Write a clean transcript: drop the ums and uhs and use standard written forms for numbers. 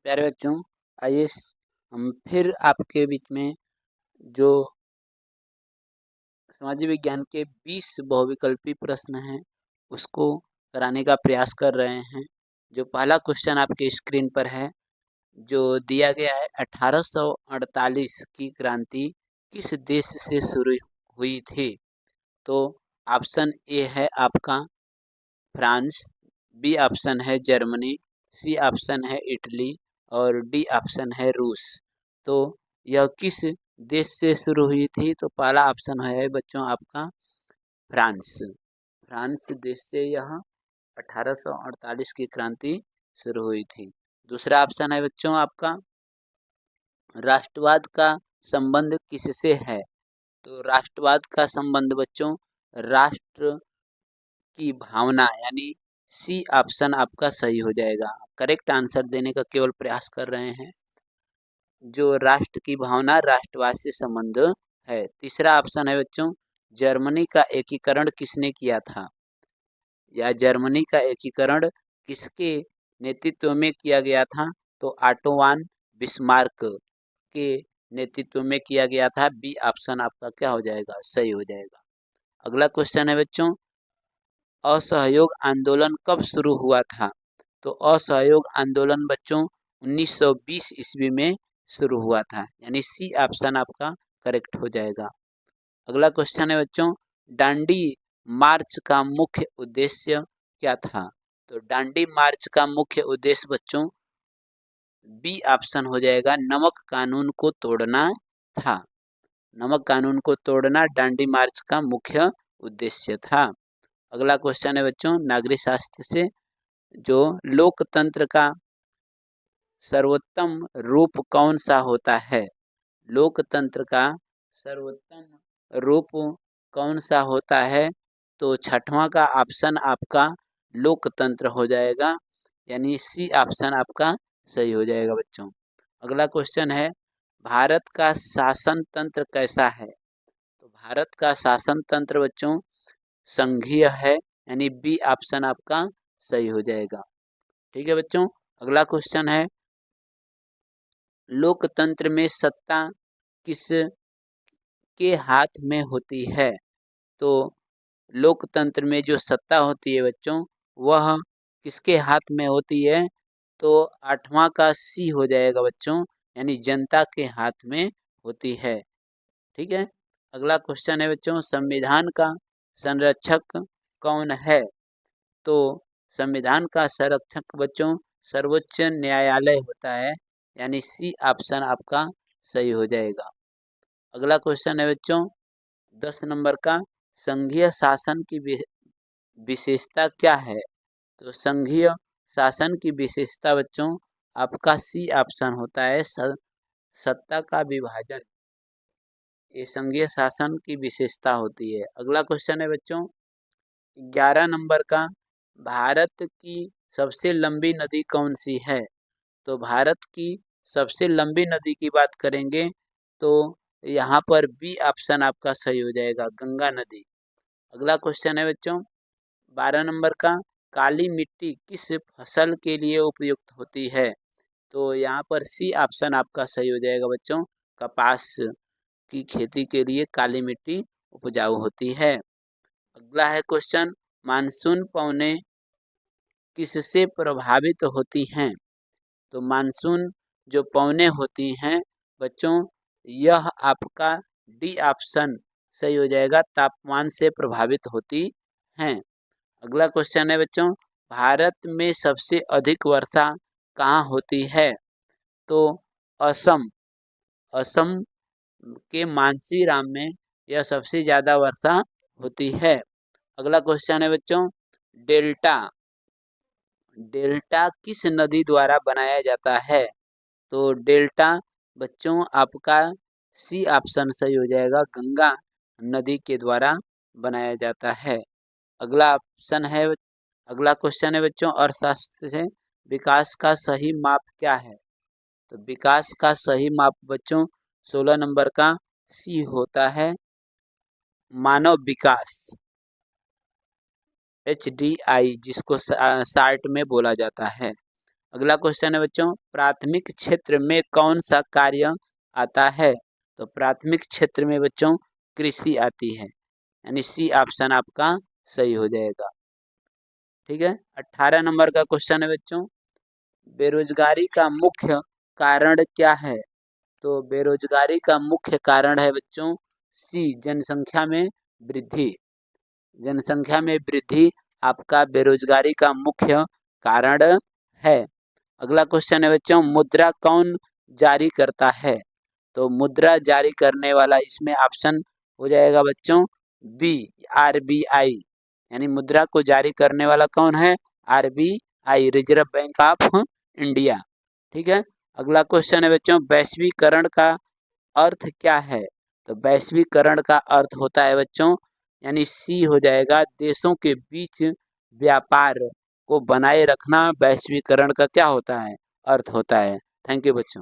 प्यारे बच्चों, आइए हम फिर आपके बीच में जो सामाजिक विज्ञान के 20 बहुविकल्पी प्रश्न हैं उसको कराने का प्रयास कर रहे हैं। जो पहला क्वेश्चन आपके स्क्रीन पर है, जो दिया गया है, 1848 की क्रांति किस देश से शुरू हुई थी? तो ऑप्शन ए है आपका फ्रांस, बी ऑप्शन है जर्मनी, सी ऑप्शन है इटली और डी ऑप्शन है रूस। तो यह किस देश से शुरू हुई थी? तो पहला ऑप्शन है बच्चों आपका फ्रांस। फ्रांस देश से यह 1848 की क्रांति शुरू हुई थी। दूसरा ऑप्शन है बच्चों आपका राष्ट्रवाद का संबंध किससे है? तो राष्ट्रवाद का संबंध बच्चों राष्ट्र की भावना यानी सी ऑप्शन आपका सही हो जाएगा। करेक्ट आंसर देने का केवल प्रयास कर रहे हैं। जो राष्ट्र की भावना राष्ट्रवाद से संबंध है। तीसरा ऑप्शन है बच्चों जर्मनी का एकीकरण किसने किया था? या जर्मनी का एकीकरण किसके नेतृत्व में किया गया था? तो ऑटो वान बिस्मार्क के नेतृत्व में किया गया था। बी ऑप्शन आपका क्या हो जाएगा? सही हो जाएगा। अगला क्वेश्चन है बच्चों असहयोग आंदोलन कब शुरू हुआ था? तो असहयोग आंदोलन बच्चों 1920 ईस्वी में शुरू हुआ था, यानी सी ऑप्शन आपका करेक्ट हो जाएगा। अगला क्वेश्चन है बच्चों दांडी मार्च का मुख्य उद्देश्य क्या था? तो दांडी मार्च का मुख्य उद्देश्य बच्चों बी ऑप्शन हो जाएगा नमक कानून को तोड़ना था। नमक कानून को तोड़ना दांडी मार्च का मुख्य उद्देश्य था। अगला क्वेश्चन है बच्चों नागरिक शास्त्र से, जो लोकतंत्र का सर्वोत्तम रूप कौन सा होता है? लोकतंत्र का सर्वोत्तम रूप कौन सा होता है? तो छठवां का ऑप्शन आपका लोकतंत्र हो जाएगा, यानी सी ऑप्शन आपका सही हो जाएगा बच्चों। अगला क्वेश्चन है भारत का शासन तंत्र कैसा है? तो भारत का शासन तंत्र बच्चों संघीय है, यानी बी ऑप्शन आपका सही हो जाएगा। ठीक है बच्चों। अगला क्वेश्चन है लोकतंत्र में सत्ता किस के हाथ में होती है? तो लोकतंत्र में जो सत्ता होती है बच्चों वह किसके हाथ में होती है? तो आठवां का सी हो जाएगा बच्चों, यानी जनता के हाथ में होती है। ठीक है। अगला क्वेश्चन है बच्चों संविधान का संरक्षक कौन है? तो संविधान का संरक्षक बच्चों सर्वोच्च न्यायालय होता है, यानी सी ऑप्शन आपका सही हो जाएगा। अगला क्वेश्चन है बच्चों 10 नंबर का संघीय शासन की विशेषता क्या है? तो संघीय शासन की विशेषता बच्चों आपका सी ऑप्शन होता है सत्ता का विभाजन। ये संघीय शासन की विशेषता होती है। अगला क्वेश्चन है बच्चों 11 नंबर का भारत की सबसे लंबी नदी कौन सी है? तो भारत की सबसे लंबी नदी की बात करेंगे तो यहाँ पर बी ऑप्शन आपका सही हो जाएगा, गंगा नदी। अगला क्वेश्चन है बच्चों 12 नंबर का काली मिट्टी किस फसल के लिए उपयुक्त होती है? तो यहाँ पर सी ऑप्शन आपका सही हो जाएगा बच्चों, कपास की खेती के लिए काली मिट्टी उपजाऊ होती है। अगला है क्वेश्चन मानसून पवनें किससे प्रभावित होती हैं? तो मानसून जो पवनें होती हैं बच्चों यह आपका डी ऑप्शन सही हो जाएगा, तापमान से प्रभावित होती हैं। अगला क्वेश्चन है बच्चों भारत में सबसे अधिक वर्षा कहाँ होती है? तो असम असम के मानसीराम में यह सबसे ज़्यादा वर्षा होती है। अगला क्वेश्चन है बच्चों डेल्टा डेल्टा किस नदी द्वारा बनाया जाता है? तो डेल्टा बच्चों आपका सी ऑप्शन सही हो जाएगा, गंगा नदी के द्वारा बनाया जाता है। अगला ऑप्शन है अगला क्वेश्चन है बच्चों अर्थशास्त्र से विकास का सही माप क्या है? तो विकास का सही माप बच्चों 16 नंबर का सी होता है मानव विकास, HDI जिसको शार्ट में बोला जाता है। अगला क्वेश्चन है बच्चों, प्राथमिक क्षेत्र में कौन सा कार्य आता है? तो प्राथमिक क्षेत्र में बच्चों कृषि आती है, यानी सी ऑप्शन आपका सही हो जाएगा। ठीक है, 18 नंबर का क्वेश्चन है बच्चों, बेरोजगारी का मुख्य कारण क्या है? तो बेरोजगारी का मुख्य कारण है बच्चों सी जनसंख्या में वृद्धि। जनसंख्या में वृद्धि आपका बेरोजगारी का मुख्य कारण है। अगला क्वेश्चन है बच्चों, मुद्रा कौन जारी करता है? तो मुद्रा जारी करने वाला इसमें ऑप्शन हो जाएगा बच्चों बी, आरबीआई, यानी मुद्रा को जारी करने वाला कौन है? RBI, reserve bank of India. ठीक है, अगला क्वेश्चन है बच्चों, वैश्वीकरण का अर्थ क्या है? तो वैश्वीकरण का अर्थ होता है बच्चों, यानी सी हो जाएगा, देशों के बीच व्यापार को बनाए रखना वैश्वीकरण का क्या होता है? अर्थ होता है। थैंक यू बच्चों।